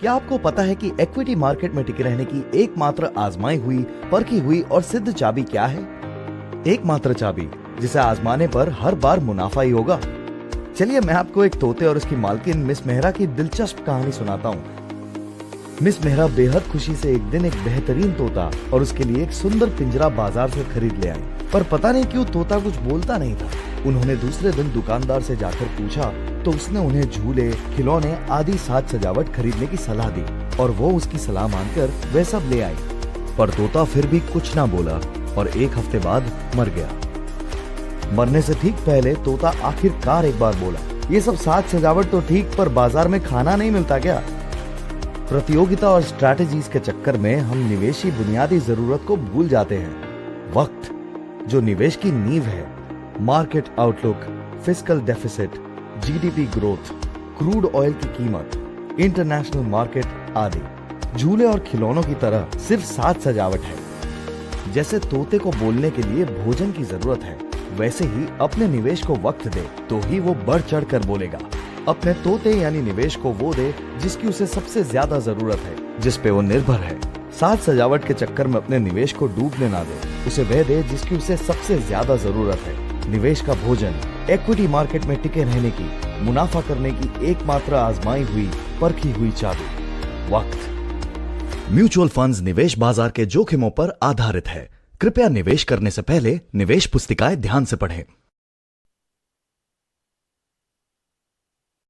क्या आपको पता है कि इक्विटी मार्केट में टिके रहने की एकमात्र आजमाई हुई, परखी हुई और सिद्ध चाबी क्या है? एकमात्र चाबी जिसे आजमाने पर हर बार मुनाफा ही होगा। चलिए मैं आपको एक तोते और उसकी मालकिन मिस मेहरा की दिलचस्प कहानी सुनाता हूँ। मिस मेहरा बेहद खुशी से एक दिन एक बेहतरीन तोता और उसके लिए एक सुंदर पिंजरा बाजार से खरीद ले आई, पर पता नहीं क्यों तोता कुछ बोलता नहीं था। उन्होंने दूसरे दिन दुकानदार से जाकर पूछा तो उसने उन्हें झूले, खिलौने आदि साज सजावट खरीदने की सलाह दी और वो उसकी सलाह मानकर वे सब ले आई। पर तोता फिर भी कुछ ना बोला और एक हफ्ते बाद मर गया। मरने से ठीक पहले तोता आखिरकार एक बार बोला, ये सब साज सजावट तो ठीक, पर बाजार में खाना नहीं मिलता क्या? प्रतियोगिता और स्ट्रैटेजीज के चक्कर में हम निवेश की बुनियादी जरूरत को भूल जाते हैं। वक्त जो निवेश की नींव है, market outlook, fiscal deficit, GDP growth, crude oil की कीमत, इंटरनेशनल मार्केट आदि झूले और खिलौनों की तरह सिर्फ साज सजावट है। जैसे तोते को बोलने के लिए भोजन की जरूरत है, वैसे ही अपने निवेश को वक्त दे तो ही वो बढ़ चढ़ कर बोलेगा। अपने तोते यानी निवेश को वो दे जिसकी उसे सबसे ज्यादा जरूरत है, जिस पे वो निर्भर है। साज सजावट के चक्कर में अपने निवेश को डूबने ना दे, उसे वह दे जिसकी उसे सबसे ज्यादा जरूरत है। निवेश का भोजन इक्विटी मार्केट में टिके रहने की, मुनाफा करने की एकमात्र आजमाई हुई, परखी हुई चाबी वक्त। म्यूचुअल फंड्स निवेश बाजार के जोखिमों पर आधारित है। कृपया निवेश करने से पहले निवेश पुस्तिकाएं ध्यान से पढ़ें।